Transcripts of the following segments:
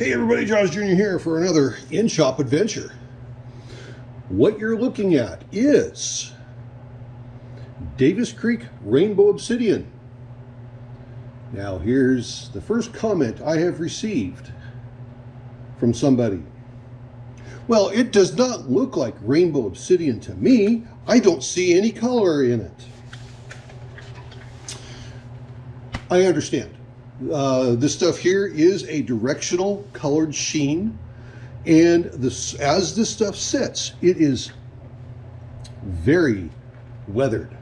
Hey everybody, Josh Jr. here for another in-shop adventure. What you're looking at is Davis Creek Rainbow Obsidian. Now here's the first comment I have received from somebody. Well, it does not look like Rainbow Obsidian to me. I don't see any color in it. I understand. This stuff here is a directional colored sheen, and as this stuff sits, it is very weathered.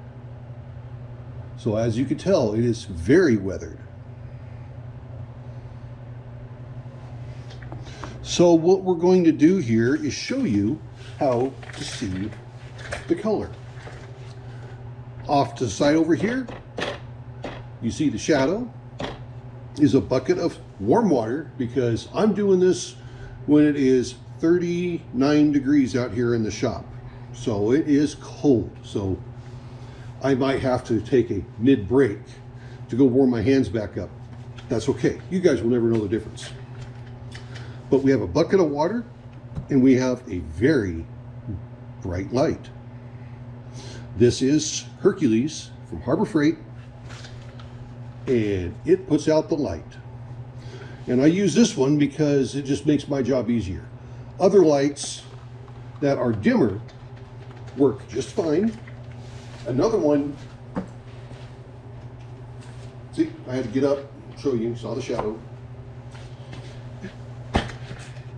So as you can tell, it is very weathered. So what we're going to do here is show you how to see the color. Off to the side over here, you see the shadow is a bucket of warm water, because I'm doing this when it is 39 degrees out here in the shop. So it is cold. So I might have to take a mid-break to go warm my hands back up. That's okay. You guys will never know the difference. But we have a bucket of water and we have a very bright light. This is Hercules from Harbor Freight, and it puts out the light. And I use this one because it just makes my job easier. Other lights that are dimmer work just fine. Another one, see, I had to get up, show you, saw the shadow,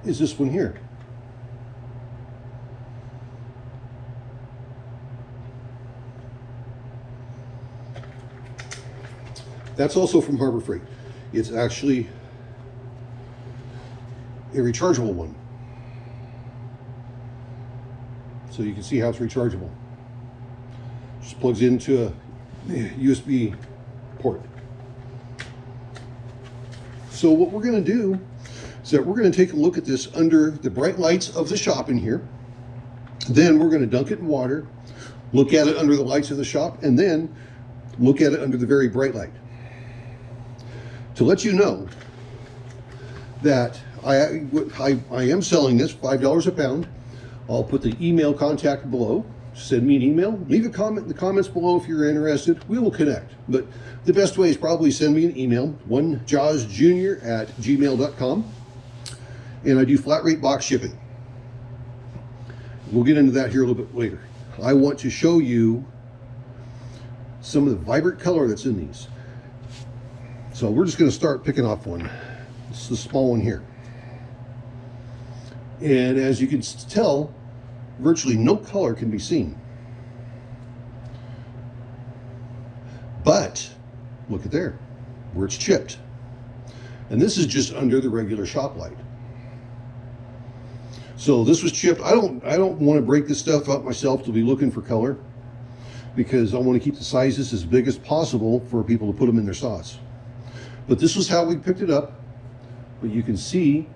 is this one here. That's also from Harbor Freight. It's actually a rechargeable one. So you can see how it's rechargeable. Just plugs into a USB port. So what we're going to do is that we're going to take a look at this under the bright lights of the shop in here. Then we're going to dunk it in water, look at it under the lights of the shop, and then look at it under the very bright light. To let you know that I am selling this $5 a pound. I'll put the email contact below. Send me an email. Leave a comment in the comments below if you're interested. We will connect. But the best way is probably send me an email, onejawsjr@gmail.com. And I do flat rate box shipping. We'll get into that here a little bit later. I want to show you some of the vibrant color that's in these. So we're just going to start picking off one. This is the small one here. And as you can tell, virtually no color can be seen. But look at there, where it's chipped. And this is just under the regular shop light. So this was chipped. I don't want to break this stuff up myself to be looking for color, because I want to keep the sizes as big as possible for people to put them in their sauce. But this was how we picked it up. But you can see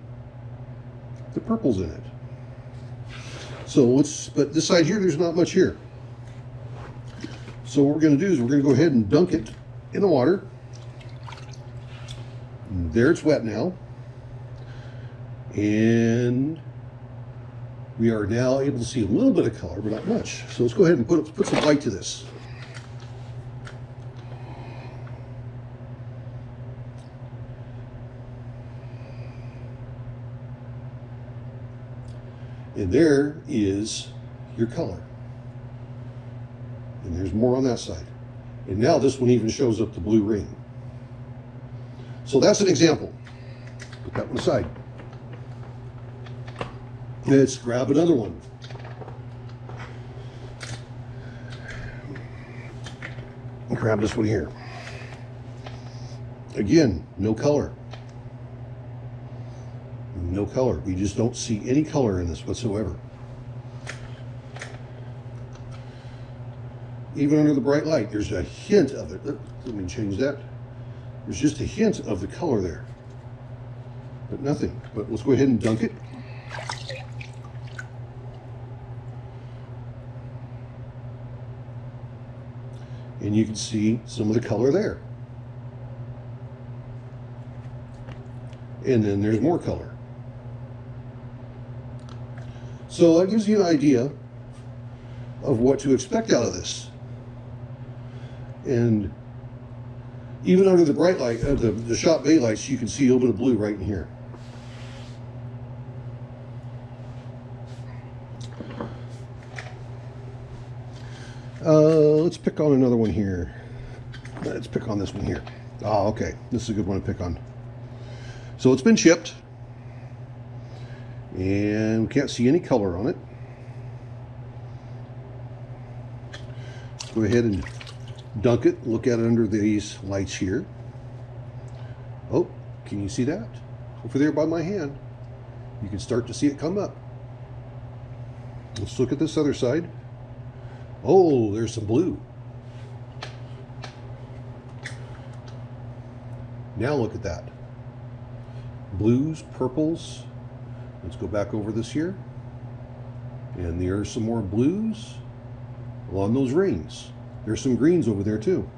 the purples in it. So but this side here, there's not much here. So what we're going to do is we're going to go ahead and dunk it in the water. And there, it's wet now. And we are now able to see a little bit of color, but not much. So let's go ahead and put some light to this. And there is your color. And there's more on that side. And now this one even shows up the blue ring. So that's an example. Put that one aside. Let's grab another one. Grab this one here. Again, no color. No color. We just don't see any color in this whatsoever. Even under the bright light, there's a hint of it. Let me change that. There's just a hint of the color there, but nothing. But let's go ahead and dunk it. And you can see some of the color there. And then there's more color. So that gives you an idea of what to expect out of this. And even under the bright light, the shop bay lights, you can see a little bit of blue right in here. Let's pick on another one here. Let's pick on this one here. Oh, okay. This is a good one to pick on. So it's been chipped. And we can't see any color on it. Let's go ahead and dunk it. Look at it under these lights here. Oh, can you see that? Over there by my hand. You can start to see it come up. Let's look at this other side. Oh, there's some blue. Now look at that. Blues, purples. Let's go back over this here. And there's some more blues along those rings. There's some greens over there too.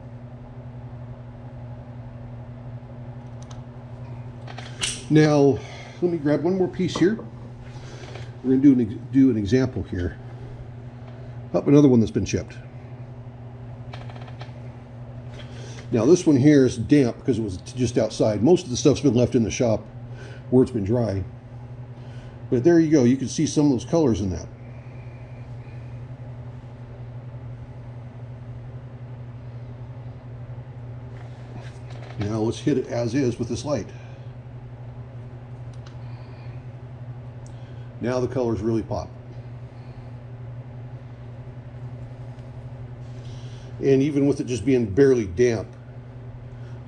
Now, let me grab one more piece here. We're going to do an example here. Up another one that's been chipped. Now this one here is damp because it was just outside. Most of the stuff's been left in the shop where it's been dry. But there you go. You can see some of those colors in that. Now let's hit it as is with this light. Now the colors really pop. And even with it just being barely damp,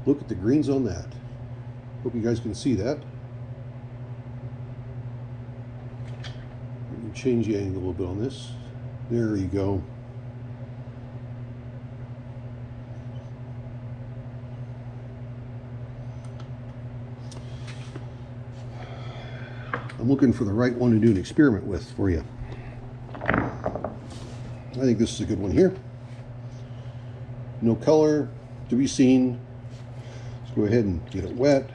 look at the greens on that. Hope you guys can see that. Let me change the angle a little bit on this. There you go. I'm looking for the right one to do an experiment with for you. I think this is a good one here. No color to be seen. Let's go ahead and get it wet.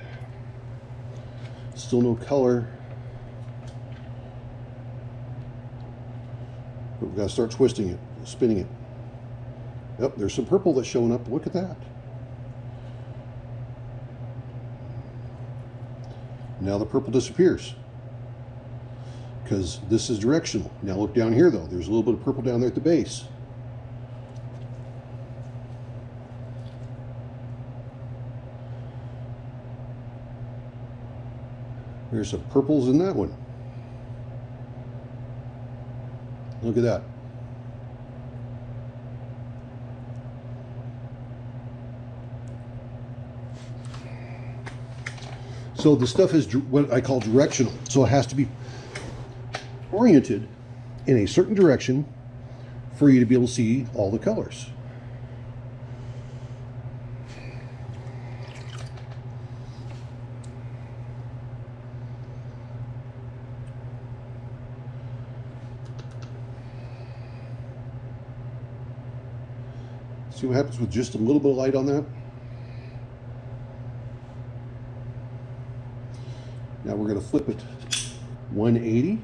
Still no color. But we've got to start twisting it, spinning it. Yep, there's some purple that's showing up. Look at that. Now the purple disappears because this is directional. Now look down here though. There's a little bit of purple down there at the base. There's some purples in that one. Look at that. So the stuff is what I call directional. So it has to be oriented in a certain direction for you to be able to see all the colors. See what happens with just a little bit of light on that? Now we're going to flip it 180.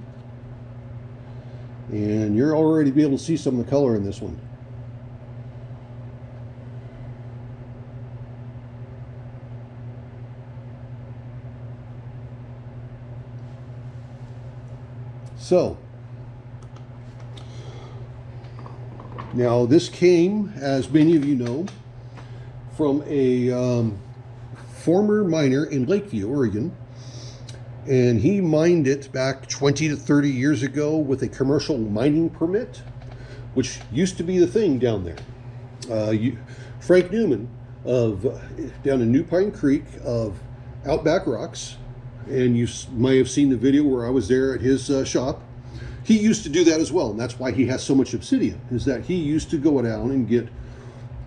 And you're already be able to see some of the color in this one. So, now this came, as many of you know, from a former miner in Lakeview, Oregon. And he mined it back 20 to 30 years ago with a commercial mining permit, which used to be the thing down there. Frank Newman down in New Pine Creek of Outback Rocks, and you might have seen the video where I was there at his shop. He used to do that as well, and that's why he has so much obsidian, is that he used to go down and get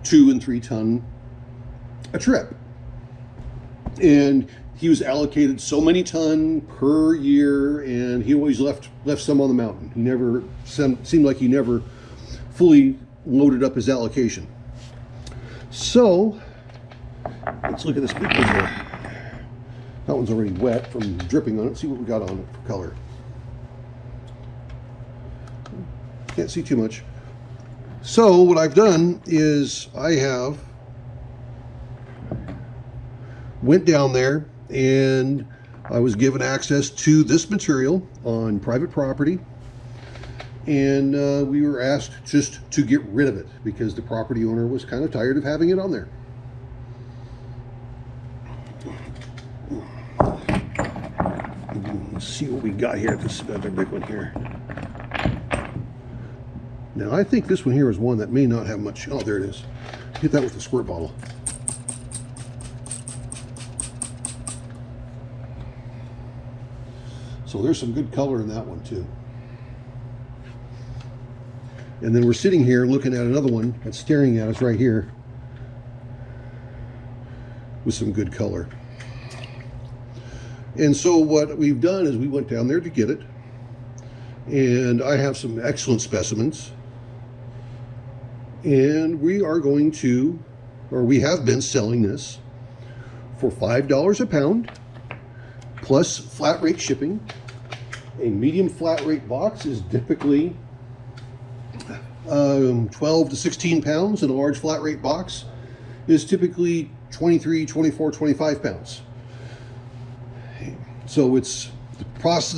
2 and 3 ton a trip. And he was allocated so many ton per year, and he always left some on the mountain. He never seemed like he never fully loaded up his allocation. So let's look at this big one here. That one's already wet from dripping on it. See what we got on it for color. Can't see too much. So what I've done is I have went down there and I was given access to this material on private property, and we were asked just to get rid of it because the property owner was kind of tired of having it on there. Let's see what we got here. This is another big one here. Now I think this one here is one that may not have much. Oh, there it is. Hit that with a squirt bottle. So there's some good color in that one too. And then we're sitting here looking at another one that's staring at us right here with some good color. And so what we've done is we went down there to get it, and I have some excellent specimens, and we are going to, or we have been selling this for $5 a pound plus flat rate shipping. A medium flat rate box is typically 12 to 16 pounds, and a large flat rate box is typically 23, 24, 25 pounds. So it's the cost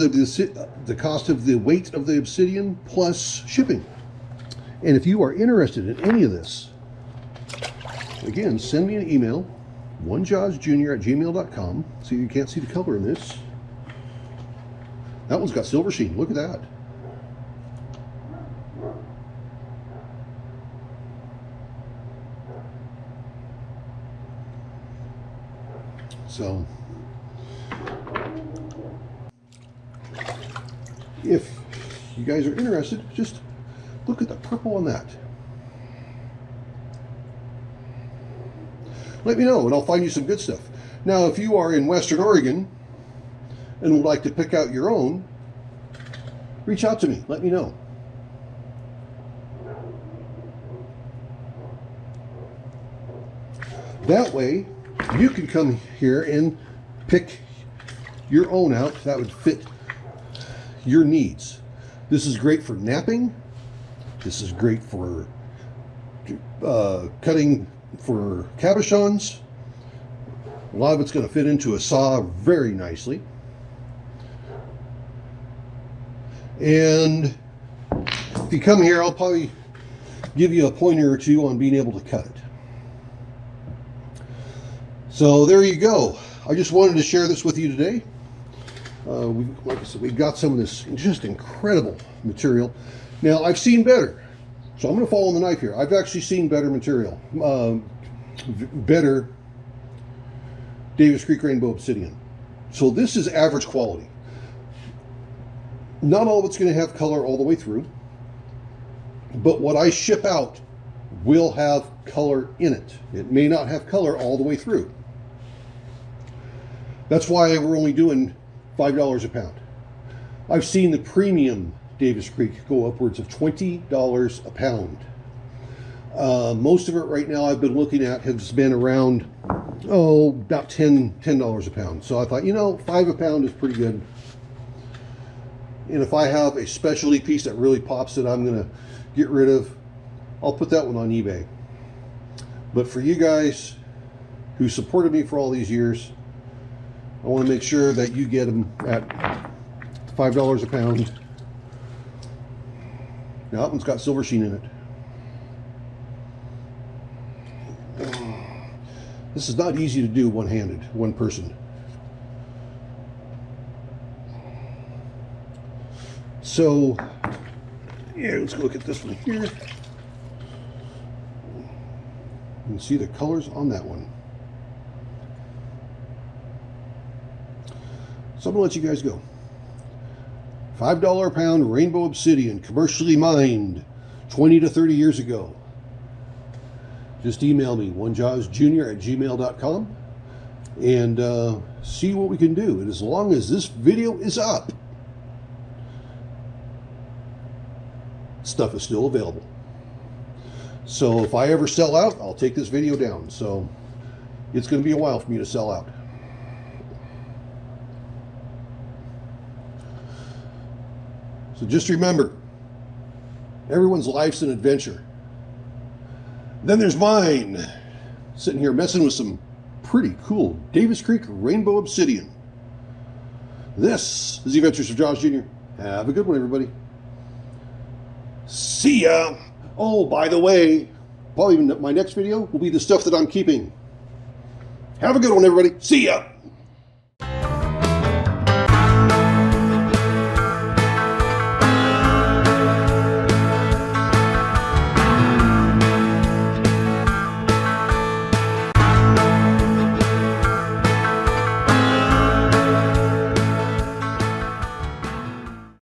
of the weight of the Obsidian plus shipping. And if you are interested in any of this, again, send me an email, onejawsjr@gmail.com. See, you can't see the color in this. That one's got silver sheen. Look at that. So, if you guys are interested, just look at the purple on that. Let me know and I'll find you some good stuff. Now, if you are in Western Oregon and would like to pick out your own, reach out to me. Let me know. That way, you can come here and pick your own out that would fit your needs. This is great for napping. This is great for cutting for cabochons. A lot of it's going to fit into a saw very nicely. And if you come here, I'll probably give you a pointer or two on being able to cut it. So there you go. I just wanted to share this with you today. Like I said, we got some of this just incredible material. Now, I've seen better, so I'm going to follow the knife here. I've actually seen better material, better Davis Creek Rainbow Obsidian. So this is average quality. Not all of it's going to have color all the way through, but what I ship out will have color in it. It may not have color all the way through. That's why we're only doing $5 a pound. I've seen the premium Davis Creek go upwards of $20 a pound. Most of it right now I've been looking at has been around, about $10 a pound. So I thought, you know, $5 a pound is pretty good. And if I have a specialty piece that really pops that I'm going to get rid of, I'll put that one on eBay. But for you guys who supported me for all these years, I want to make sure that you get them at $5 a pound. Now that one's got silver sheen in it. This is not easy to do one-handed, one person. So, yeah, let's go look at this one here. You can see the colors on that one. So I'm going to let you guys go. $5 a pound Rainbow Obsidian, commercially mined 20 to 30 years ago. Just email me, onejawsjr@gmail.com, and see what we can do. And as long as this video is up, stuff is still available. So if I ever sell out, I'll take this video down. So it's going to be a while for me to sell out. So just remember, Everyone's life's an adventure. Then there's mine, sitting here messing with some pretty cool Davis Creek Rainbow Obsidian. This is the Adventures of Josh Jr. Have a good one, everybody. See ya! Oh, by the way, probably my next video will be the stuff that I'm keeping. Have a good one, everybody. See ya!